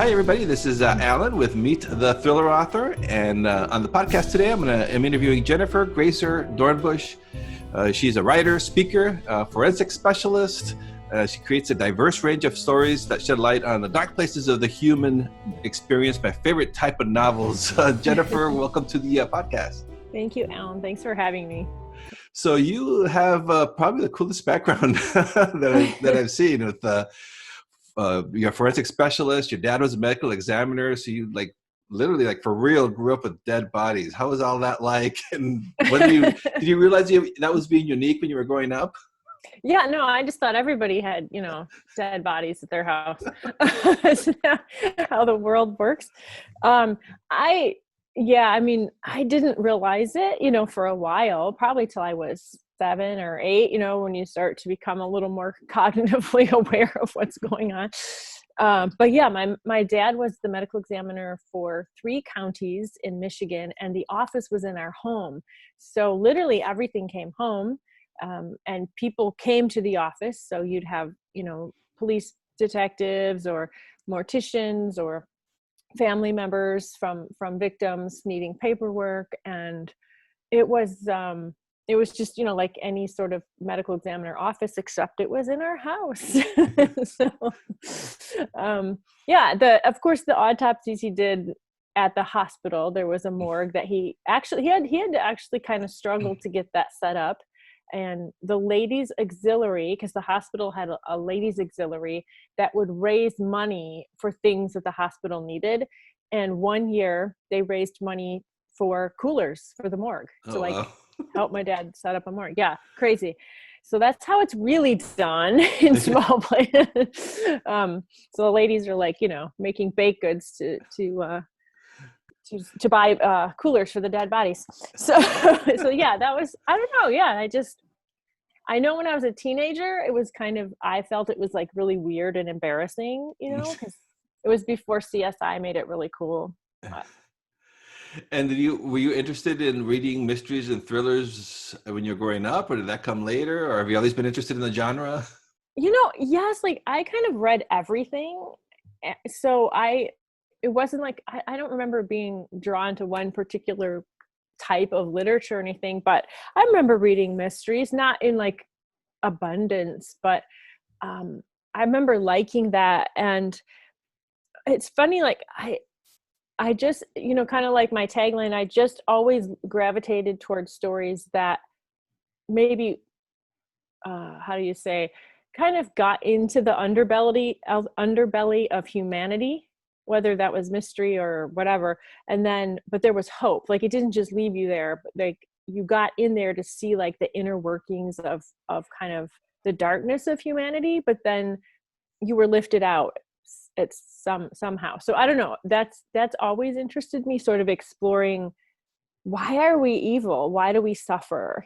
Hi, everybody. This is Alan with Meet the Thriller Author. And on the podcast today, I'm interviewing Jennifer Graeser Dornbush. She's a writer, speaker, forensic specialist. She creates a diverse range of stories that shed light on the dark places of the human experience, my favorite type of novels. Jennifer, welcome to the podcast. Thank you, Alan. Thanks for having me. So you have probably the coolest background that I've seen with you're a forensic specialist. Your dad was a medical examiner. So you literally for real grew up with dead bodies. How was all that like? And when did you realize that was being unique when you were growing up? Yeah, no, I just thought everybody had, dead bodies at their house. That's how the world works. I didn't realize it, for a while, probably till I was 7 or 8, when you start to become a little more cognitively aware of what's going on. But yeah, my dad was the medical examiner for 3 counties in Michigan, and the office was in our home. So literally everything came home, and people came to the office. So you'd have, police detectives or morticians or family members from victims needing paperwork. And it was just, like any sort of medical examiner office, except it was in our house. Of course, the autopsies he did at the hospital, there was a morgue that he had to actually kind of struggle to get that set up. And the ladies auxiliary, because the hospital had a ladies auxiliary that would raise money for things that the hospital needed. And one year they raised money for coolers for the morgue to help my dad set up a morgue. Yeah, crazy. So that's how it's really done in small places. So the ladies are making baked goods to buy coolers for the dead bodies. So yeah, that was, I don't know. Yeah. I know when I was a teenager, it was I felt it was really weird and embarrassing, because it was before CSI made it really cool. And were you interested in reading mysteries and thrillers when you were growing up, or did that come later, or have you always been interested in the genre? Yes, I kind of read everything. So it wasn't I don't remember being drawn to one particular type of literature or anything, but I remember reading mysteries, not in abundance, but I remember liking that. And it's funny, I just, kind of like my tagline, I just always gravitated towards stories that maybe, how do you say, kind of got into the underbelly of humanity, whether that was mystery or whatever. And then, but there was hope. It didn't just leave you there, but you got in there to see the inner workings of kind of the darkness of humanity, but then you were lifted out. It's somehow. So I don't know. That's always interested me, sort of exploring, why are we evil? Why do we suffer?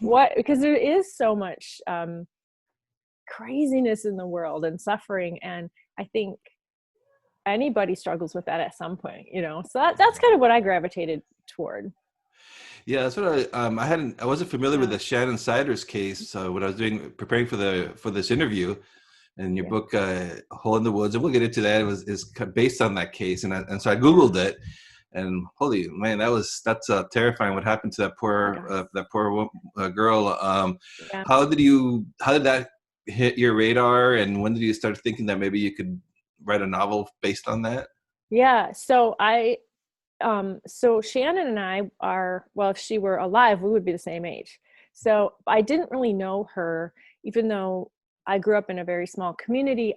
What? Because there is so much craziness in the world and suffering, and I think anybody struggles with that at some point. So that's kind of what I gravitated toward. Yeah, that's what I wasn't familiar with the Shannon Siders case when I was preparing for this interview. And your book, Hole in the Woods, and we'll get into that, is based on that case. And so I Googled it, and holy man, that's terrifying. What happened to that poor girl? How did that hit your radar? And when did you start thinking that maybe you could write a novel based on that? Yeah. So so Shannon and I if she were alive, we would be the same age. So I didn't really know her, even though I grew up in a very small community.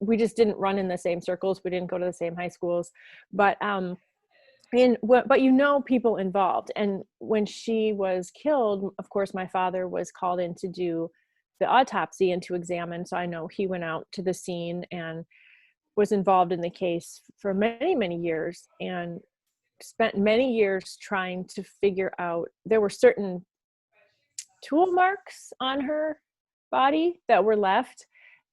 We just didn't run in the same circles. We didn't go to the same high schools, but people involved. And when she was killed, of course, my father was called in to do the autopsy and to examine. So I know he went out to the scene and was involved in the case for many, many years, and spent many years trying to figure out, there were certain tool marks on her body that were left,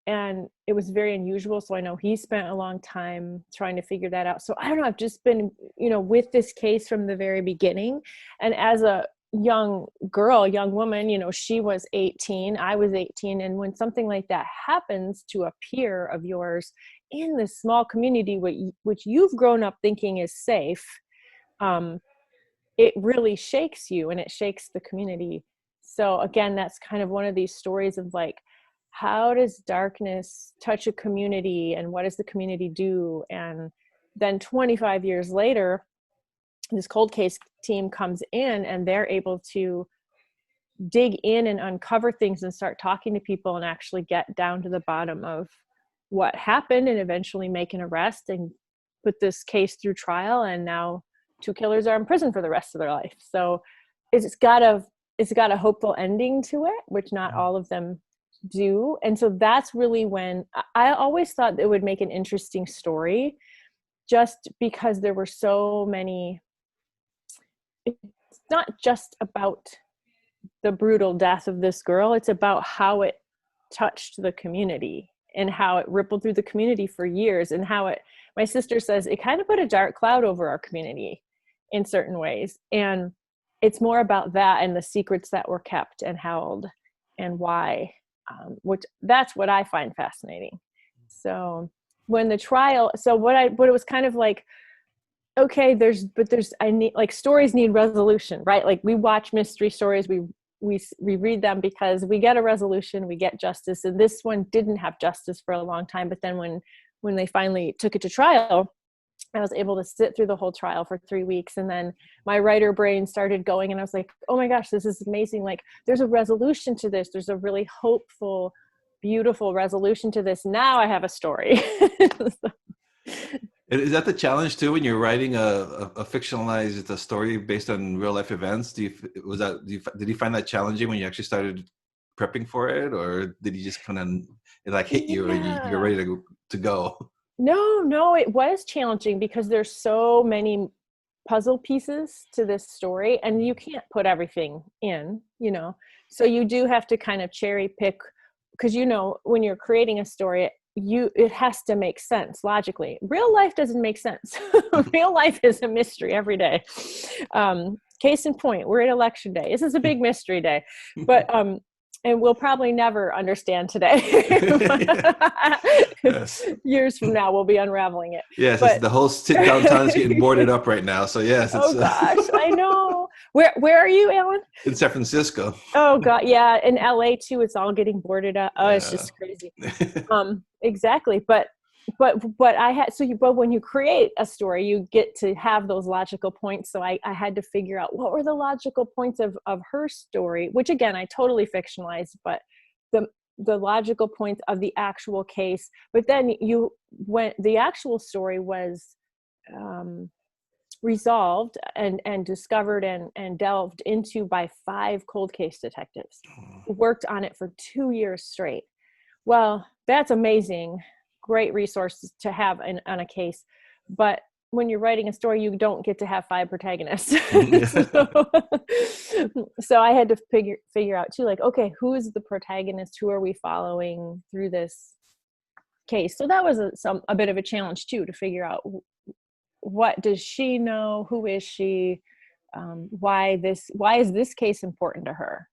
and it was very unusual. So I know he spent a long time trying to figure that out. So I don't know, I've just been, with this case from the very beginning. And as a young woman, she was 18, I was 18. And when something like that happens to a peer of yours, in this small community, which you've grown up thinking is safe, it really shakes you, and it shakes the community. So again, that's kind of one of these stories of like, how does darkness touch a community, and what does the community do? And then 25 years later, this cold case team comes in, and they're able to dig in and uncover things and start talking to people and actually get down to the bottom of what happened, and eventually make an arrest and put this case through trial. And now 2 killers are in prison for the rest of their life. So it's got a hopeful ending to it, which not all of them do. And so that's really when I always thought it would make an interesting story, just because there were so many. It's not just about the brutal death of this girl. It's about how it touched the community and how it rippled through the community for years, and how it, my sister says, it kind of put a dark cloud over our community in certain ways. And it's more about that and the secrets that were kept and held and why, which that's what I find fascinating. So when the trial, so what it was kind of like, okay, I need, like, stories need resolution, right? Like, we watch mystery stories, we read them because we get a resolution, we get justice. And this one didn't have justice for a long time. But then when they finally took it to trial, I was able to sit through the whole trial for 3 weeks. And then my writer brain started going, and I was like, oh my gosh, this is amazing. Like, there's a resolution to this. There's a really hopeful, beautiful resolution to this. Now I have a story. Is that the challenge too when you're writing a fictionalized story based on real life events? Did you find that challenging when you actually started prepping for it, or did you just kind of, it like hit you, and you're ready to go? No, it was challenging because there's so many puzzle pieces to this story, and you can't put everything in, so you do have to kind of cherry pick, because when you're creating a story, it has to make sense logically. Real life doesn't make sense. Real life is a mystery every day. Case in point, we're at election day. This is a big mystery day, but and we'll probably never understand today. Yes. Years from now, we'll be unraveling it. Yes, but the whole downtown is getting boarded up right now. So yes, oh gosh, I know. Where are you, Alan? In San Francisco. Oh god, yeah. In LA too, it's all getting boarded up. Oh, yeah. It's just crazy. Exactly. But when you create a story, you get to have those logical points. So I had to figure out what were the logical points of her story, which again, I totally fictionalized, but the logical points of the actual case. But then when the actual story was resolved and discovered and delved into by 5 cold case detectives who worked on it for 2 years straight. Well, that's amazing. Great resources to have on a case. But when you're writing a story, you don't get to have 5 protagonists. So I had to figure out too, like, okay, who's the protagonist? Who are we following through this case? So that was a bit of a challenge too, to figure out what does she know? Who is she? Why is this case important to her?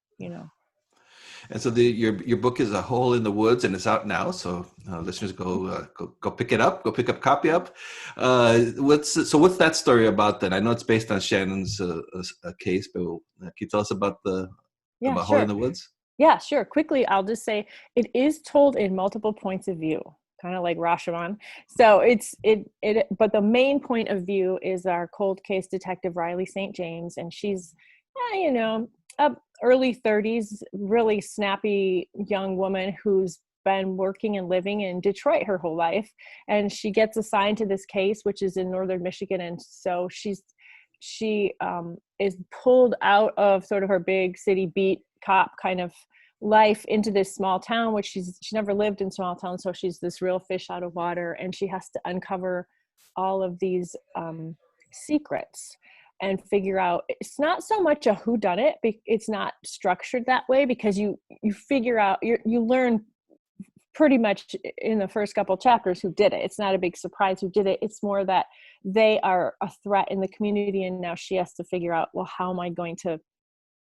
And so your book is A Hole in the Woods, and it's out now. So listeners, go pick it up. Go pick up, copy up. What's that story about then? I know it's based on Shannon's case, but can you tell us about about sure. Hole in the Woods? Yeah, sure. Quickly, I'll just say it is told in multiple points of view, kind of like Rashomon. So but the main point of view is our cold case detective, Riley St. James, and she's, early 30s, really snappy young woman who's been working and living in Detroit her whole life. And she gets assigned to this case, which is in northern Michigan. And so she is pulled out of sort of her big city beat cop kind of life into this small town, which she never lived in small town. So she's this real fish out of water, and she has to uncover all of these secrets and figure out. It's not so much a whodunit. It's not structured that way, because you figure out, you learn pretty much in the first couple chapters who did it. It's not a big surprise who did it. It's more that they are a threat in the community, and now she has to figure out, well, how am I going to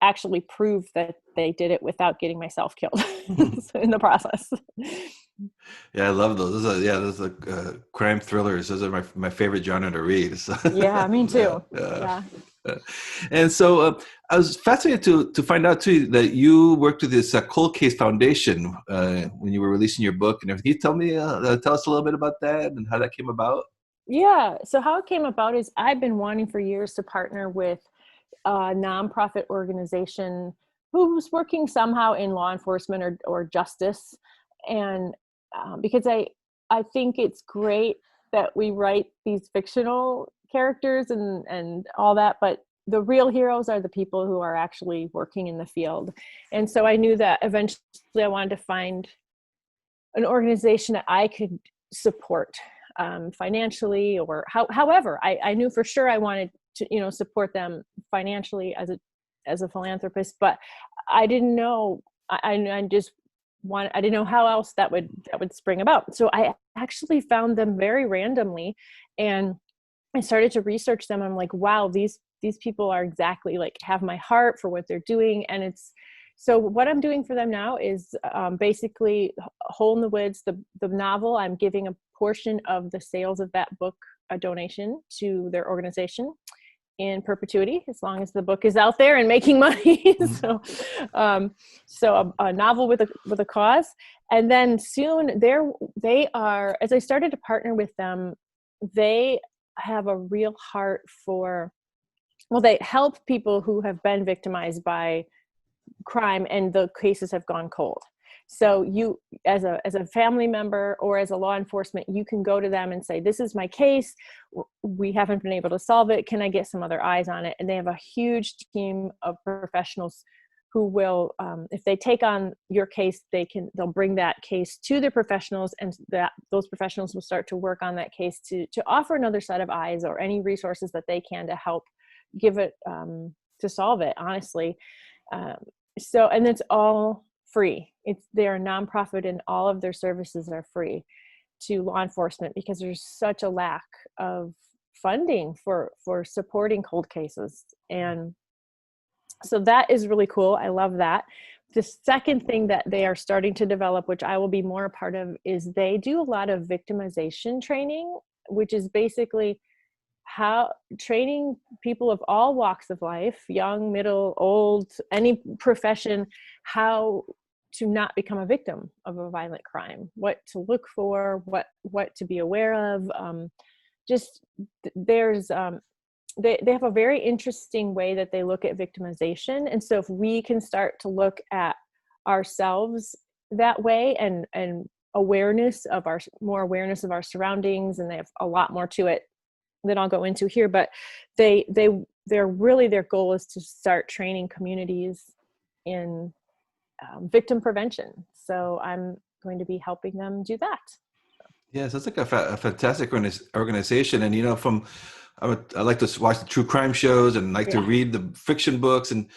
actually prove that they did it without getting myself killed in the process. Yeah, I love those. Those are crime thrillers. Those are my favorite genre to read. So, Yeah, me yeah, too. yeah. Yeah. And so I was fascinated to find out too that you worked with this Cold Case Foundation when you were releasing your book and everything. Can you tell us a little bit about that and how that came about? Yeah. So how it came about is I've been wanting for years to partner with a nonprofit organization who's working somehow in law enforcement or justice. And because I think it's great that we write these fictional characters and all that, but the real heroes are the people who are actually working in the field. And so I knew that eventually I wanted to find an organization that I could support financially or however. I knew for sure I wanted to, support them financially as a philanthropist, but I didn't know. I just I didn't know how else that would spring about. So I actually found them very randomly, and I started to research them. I'm like, wow, these people are exactly like have my heart for what they're doing, and it's. So what I'm doing for them now is basically Hole in the Woods, the novel. I'm giving a portion of the sales of that book, a donation to their organization in perpetuity, as long as the book is out there and making money. So a novel with a cause. And then soon they are, as I started to partner with them, they have a real heart for, well, they help people who have been victimized by crime and the cases have gone cold. So you, as a family member or as a law enforcement, you can go to them and say, this is my case. We haven't been able to solve it. Can I get some other eyes on it? And they have a huge team of professionals who will, if they take on your case, they'll bring that case to their professionals, and those professionals will start to work on that case to offer another set of eyes or any resources that they can to help give it, to solve it, honestly. So, and it's all free. They're a nonprofit and all of their services are free to law enforcement because there's such a lack of funding for supporting cold cases. And so that is really cool. I love that. The second thing that they are starting to develop, which I will be more a part of, is they do a lot of victimization training, which is basically how training people of all walks of life, young, middle, old, any profession, how to not become a victim of a violent crime, what to look for, what to be aware of. There's they have a very interesting way that they look at victimization. And so if we can start to look at ourselves that way and awareness of our surroundings, and they have a lot more to it that I'll go into here, but they're really, their goal is to start training communities in victim prevention. So I'm going to be helping them do that. Yeah, so it's like a fantastic organization. And, I like to watch the true crime shows and like to Yeah. read the fiction books, and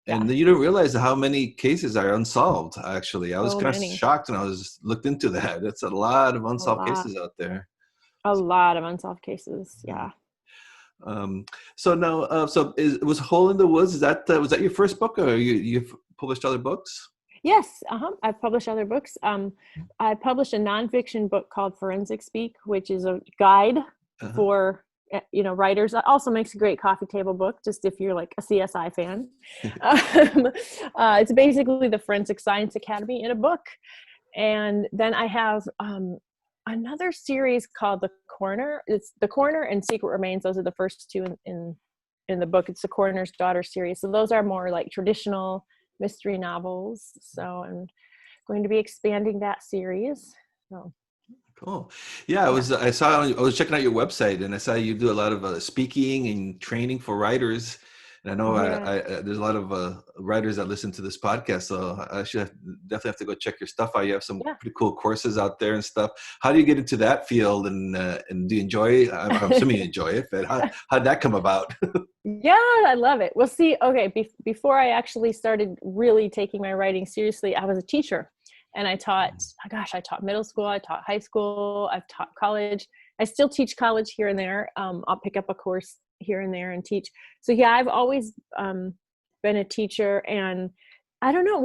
Yeah. you don't realize how many cases are unsolved. Actually, I was So kind of many. shocked when I was looked into that. It's a lot of A unsolved lot. cases out there. A lot of unsolved cases. Yeah. Yeah. So now, was Hole in the Woods? Was that your first book, or you've published other books? Yes. I've published other books. I published a nonfiction book called Forensic Speak, which is a guide Uh-huh. for writers. It also makes a great coffee table book, just if you're like a CSI fan. It's basically the Forensic Science Academy in a book. And then I have another series called The Coroner. It's The Coroner and Secret Remains. Those are the first two in the book. It's the Coroner's Daughter series. So those are more like traditional mystery novels. So I'm going to be expanding that series. So Cool. Yeah, yeah. I was checking out your website, and I saw you do a lot of speaking and training for writers. And I know Yeah. there's a lot of writers that listen to this podcast, so I definitely have to go check your stuff out. You have some Yeah. pretty cool courses out there and stuff. How do you get into that field, and do you enjoy it? I'm assuming you enjoy it, but how'd that come about? Yeah, I love it. Well, see, okay, before I actually started really taking my writing seriously, I was a teacher, and I taught middle school, I taught high school, I've taught college. I still teach college here and there. I'll pick up a course here and there and teach. So yeah, I've always been a teacher, and I don't know,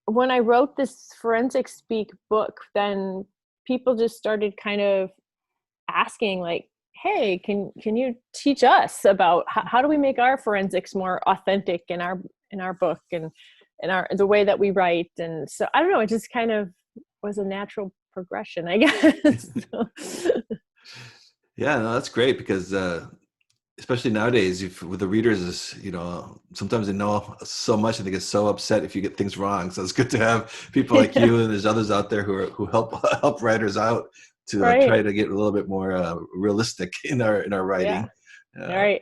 when I wrote this forensic speak book, then people just started kind of asking, like, hey, can you teach us about how do we make our forensics more authentic in our book, and in our the way that we write. And so I don't know, it just kind of was a natural progression, I guess. Yeah, no, that's great because especially nowadays, if, with the readers, is sometimes they know so much and they get so upset if you get things wrong. So it's good to have people like you, and there's others out there who help help writers out to Right. try to get a little bit more realistic in our Yeah. writing.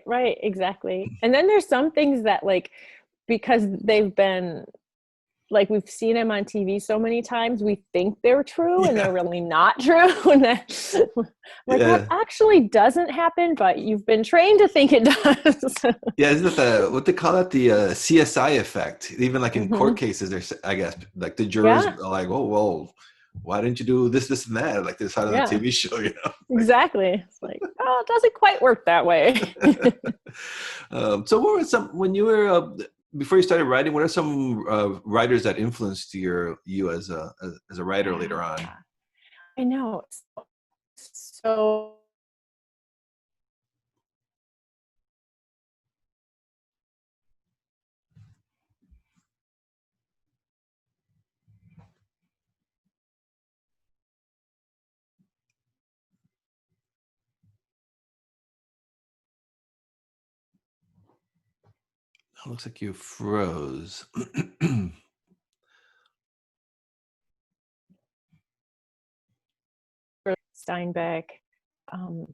Right, exactly. And then there's some things that, like, because they've been, like, we've seen them on TV so many times, we think they're true and they're Yeah, really not true. And that, like, that yeah, actually doesn't happen, but you've been trained to think it does. yeah. Isn't it what they call that, the CSI effect? Even like in court Hmm. cases, there's, I guess, like the jurors Yeah, are like, oh, well, why didn't you do this, this, and that? Like this on a yeah, TV show, like. exactly. It's like, oh, it doesn't quite work that way. So what were some, when you were before you started writing, what are some writers that influenced you as a writer Yeah, later on? I know. So It looks like you froze. Steinbeck, um,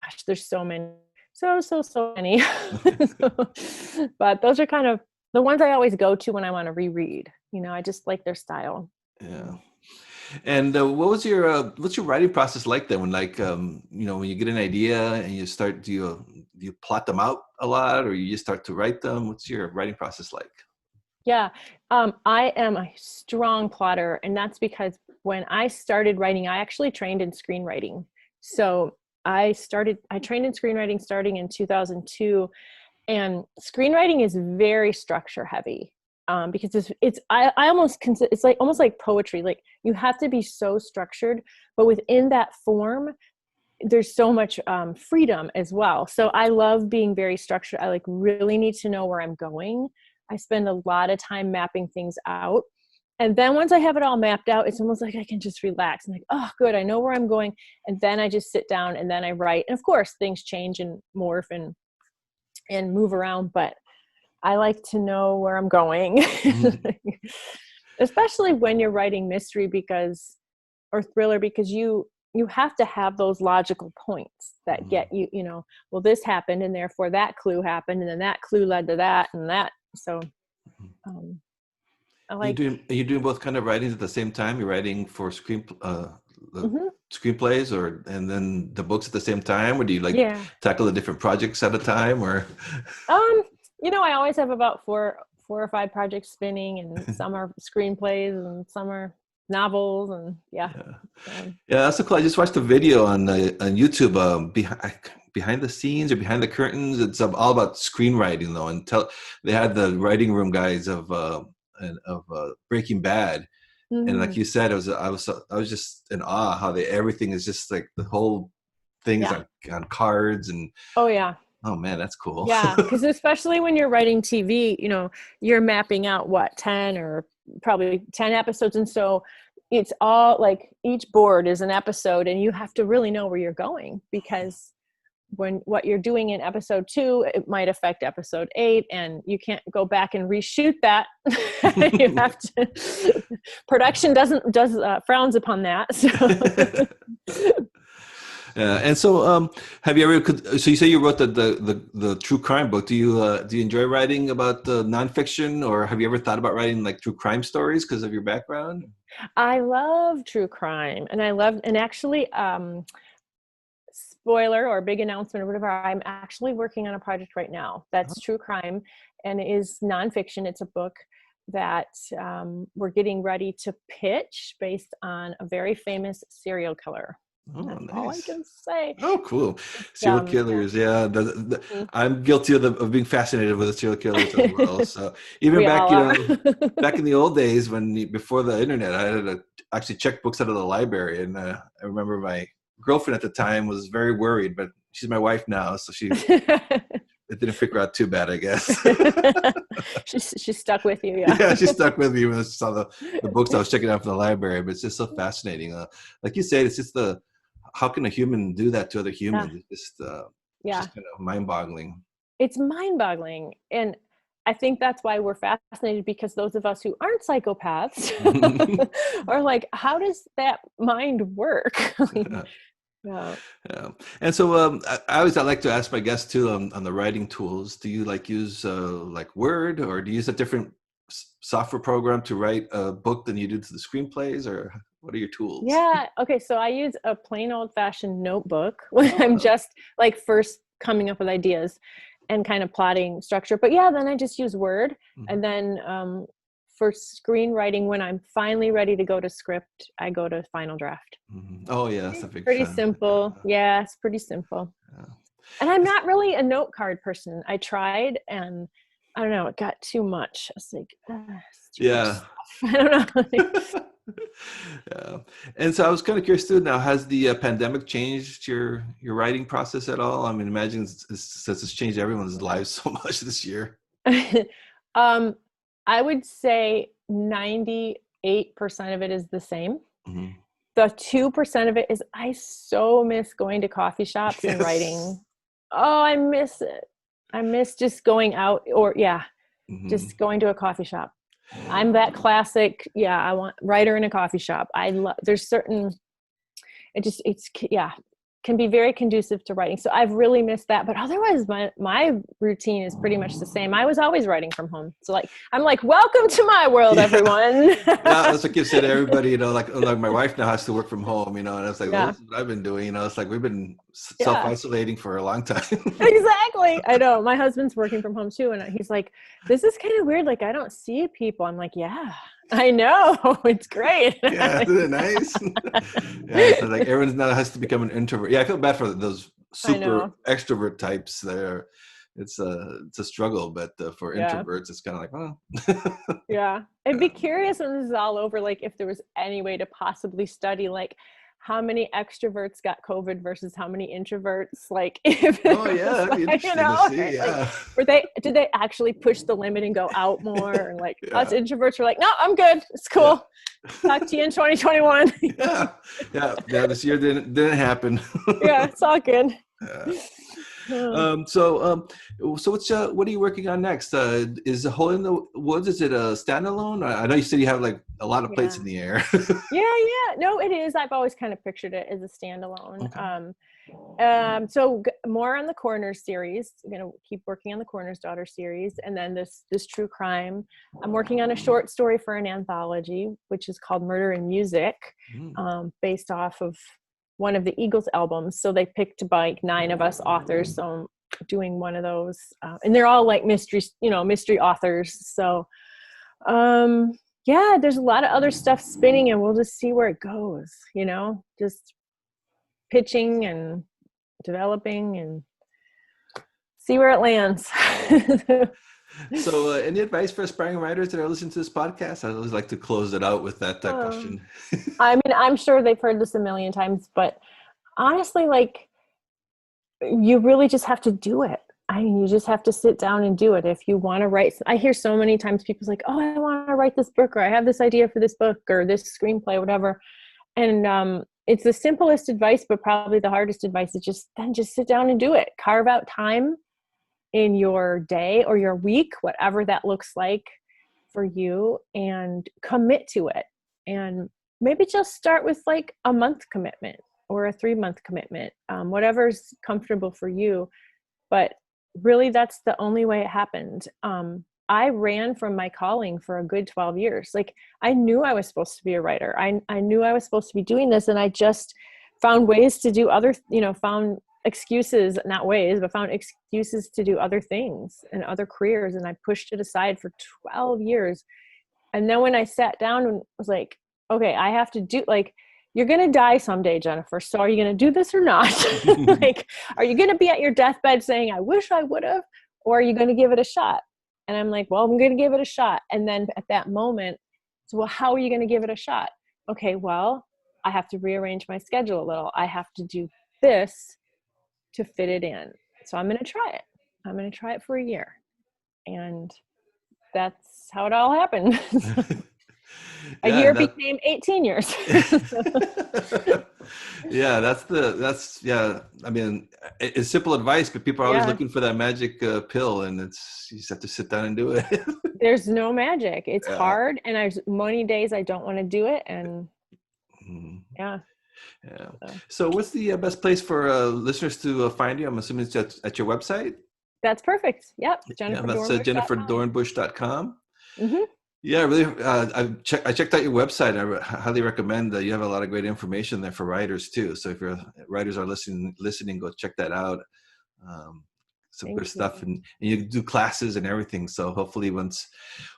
gosh, there's so many, so many. But those are kind of the ones I always go to when I want to reread. I just like their style. Yeah. And what's your writing process like then? When, like, when you get an idea and you start, do you plot them out a lot, or you just start to write them? What's your writing process like? Yeah, I am a strong plotter, and that's because when I started writing, I actually trained in screenwriting. So I trained in screenwriting starting in 2002, and screenwriting is very structure heavy, because I almost consider it's like almost like poetry. Like, you have to be so structured, but within that form, there's so much freedom as well. So I love being very structured. I, like, really need to know where I'm going. I spend a lot of time mapping things out. And then once I have it all mapped out, it's almost like I can just relax. I'm like, oh, good, I know where I'm going. And then I just sit down and then I write. And of course, things change and morph and move around, but I like to know where I'm going. Especially when you're writing mystery, or thriller, because you have to have those logical points that get you, well, this happened and therefore that clue happened and then that clue led to that and that. So um I like. Are you doing both kind of writings at the same time? You're writing for the Mhm. screenplays, and then the books at the same time, or do you, like, Yeah. tackle the different projects at a time, or? um I always have about four or five projects spinning, and some are screenplays and some are novels, and yeah. Yeah, So, yeah, that's so cool. I just watched a video on YouTube, behind the scenes or behind the curtains. It's all about screenwriting though, and they had the writing room guys of Breaking Bad. And like mhm. you said, I was just in awe how everything is just like the whole things Yeah. on cards, and Oh yeah. oh man, that's cool. Yeah, because especially when you're writing TV, you're mapping out what, 10 or probably 10 episodes. And so it's all like each board is an episode, and you have to really know where you're going, because when what you're doing in episode 2, it might affect episode 8, and you can't go back and reshoot that. You have to, production does frowns upon that. So Yeah, and so have you ever? So you say you wrote the true crime book. Do you enjoy writing about the nonfiction, or have you ever thought about writing like true crime stories because of your background? I love true crime, and actually, spoiler or big announcement or whatever, I'm actually working on a project right now that's true crime, and it is nonfiction. It's a book that we're getting ready to pitch based on a very famous serial killer. Oh, That's all I nice. can say. Oh, cool. It's, Serial yeah. killers. Yeah. Mhm. I'm guilty of being fascinated with the serial killers as well. So even We back, all are. back in the old days before the internet, I had to actually check books out of the library. And I remember my girlfriend at the time was very worried, but she's my wife now. So it didn't figure out too bad, I guess. She's stuck with you, yeah. Yeah, she stuck with me when I saw the books I was checking out from the library. But it's just so fascinating. Like you said, it's just how can a human do that to other Yeah, humans? It's yeah. just kind of mind-boggling. It's mind-boggling. And I think that's why we're fascinated, because those of us who aren't psychopaths are like, how does that mind work? Yeah. Yeah. And so I like to ask my guests too on the writing tools. Do you like use like Word, or do you use a different software program to write a book than you do to the screenplays, or what are your tools? Yeah. Okay. So I use a plain old fashioned notebook when I'm Oh, just like first coming up with ideas and kind of plotting structure. But yeah, then I just use Word. mhm, And then for screenwriting, when I'm finally ready to go to script, I go to Final Draft. mhm. Oh yeah, that's a big Pretty fan. simple. Yeah, it's pretty simple. Yeah. And I'm not really a note card person. I tried, and I don't know, it got too much. I was like, it's too much Yeah. stuff. I don't know. Yeah. And so I was kind of curious too. Now, has the pandemic changed your writing process at all? I mean, imagine since it's changed everyone's lives so much this year. um, I would say 98% of it is the same. Hmm. The 2% of it is I so miss going to coffee shops and Yes. writing. Oh, I miss it. I miss just going out, or yeah, Hmm. just going to a coffee shop. I'm that classic, yeah, I want writer in a coffee shop. I love, there's certain, yeah, can be very conducive to writing. So I've really missed that. But otherwise, my routine is pretty much the same. I was always writing from home. So like, I'm like, welcome to my world, Yeah. everyone. Yeah, that's what Kip said to everybody, like my wife now has to work from home, and I was like, well, Yeah, this is what I've been doing, it's like we've been yeah. self-isolating for a long time. Exactly. I know. My husband's working from home too. And he's like, this is kind of weird. Like, I don't see people. I'm like, yeah, I know. It's great. Yeah, isn't it nice? Yeah, so like everyone now has to become an introvert. Yeah, I feel bad for those I super know. extrovert types there. It's a struggle, but for Yeah. introverts, it's kind of like, well, Yeah. I'd be yeah. curious when this is all over, like if there was any way to possibly study like how many extroverts got COVID versus how many introverts, like if it Oh yeah, was that'd be like, interesting to see. right? Like Yeah, did they actually push the limit and go out more? And like us yeah, introverts were like, no, I'm good. It's yeah. cool. Talk to you in 2021. Yeah, yeah, yeah. This year didn't happen. Yeah, it's all good. Yeah. Oh, So what are you working on next? Is the Hole in the Woods? Is it a standalone? I know you said you have like a lot of plates yeah. in the air. Yeah, yeah. No, it is. I've always kind of pictured it as a standalone. Okay. So more on the Coroner's series. I'm gonna keep working on the Coroner's Daughter series, and then this true crime. I'm working on a short story for an anthology, which is called Murder and Music, Mm. based off of one of the Eagles albums. So they picked like 9 of us authors. So I'm doing one of those, and they're all like mystery authors. So yeah, there's a lot of other stuff spinning, and we'll just see where it goes. Just pitching and developing and see where it lands. So, any advice for aspiring writers that are listening to this podcast? I always like to close it out with that um, question. I mean, I'm sure they've heard this a million times, but honestly, like, you really just have to do it. I mean, you just have to sit down and do it. If you want to write, I hear so many times people's like, oh, I want to write this book, or I have this idea for this book or this screenplay, whatever. And it's the simplest advice, but probably the hardest advice is just sit down and do it. Carve out time in your day or your week, whatever that looks like for you, and commit to it. And maybe just start with like a month commitment or a 3-month commitment, whatever's comfortable for you. But really, that's the only way it happened. I ran from my calling for a good 12 years. Like, I knew I was supposed to be a writer. I knew I was supposed to be doing this, and I just found ways to do found excuses, not ways, but found excuses to do other things and other careers. And I pushed it aside for 12 years. And then when I sat down and was like, okay, I have to do, like, you're going to die someday, Jennifer. So are you going to do this or not? Like, are you going to be at your deathbed saying, I wish I would have, or are you going to give it a shot? And I'm like, well, I'm going to give it a shot. And then at that moment, so, well, how are you going to give it a shot? Okay, well, I have to rearrange my schedule a little. I have to do this to fit it in. So I'm going to try it. I'm going to try it for a year. And that's how it all happened. A year became 18 years. Yeah, yeah. I mean, it's simple advice, but people are always looking for that magic pill, and you just have to sit down and do it. There's no magic. It's hard, and there's many days I don't want to do it, and yeah. So what's the best place for listeners to find you? I'm assuming it's at your website. That's perfect. Yep. That's jenniferdornbush.com. Mm-hmm. Yeah, really. I checked out your website. I highly recommend that. You have a lot of great information there for writers too. So if your writers are listening, go check that out. Some good stuff, and you do classes and everything. So hopefully in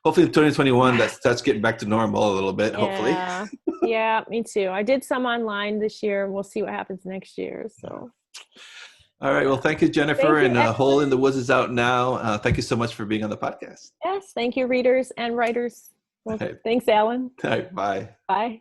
2021, that's getting back to normal a little bit. Hopefully. Yeah, me too. I did some online this year. We'll see what happens next year. So. All right. Well, thank you, Jennifer. And Hole in the Woods is out now. Thank you so much for being on the podcast. Yes. Thank you, readers and writers. Well, thanks, Alan. All right. Bye. Bye.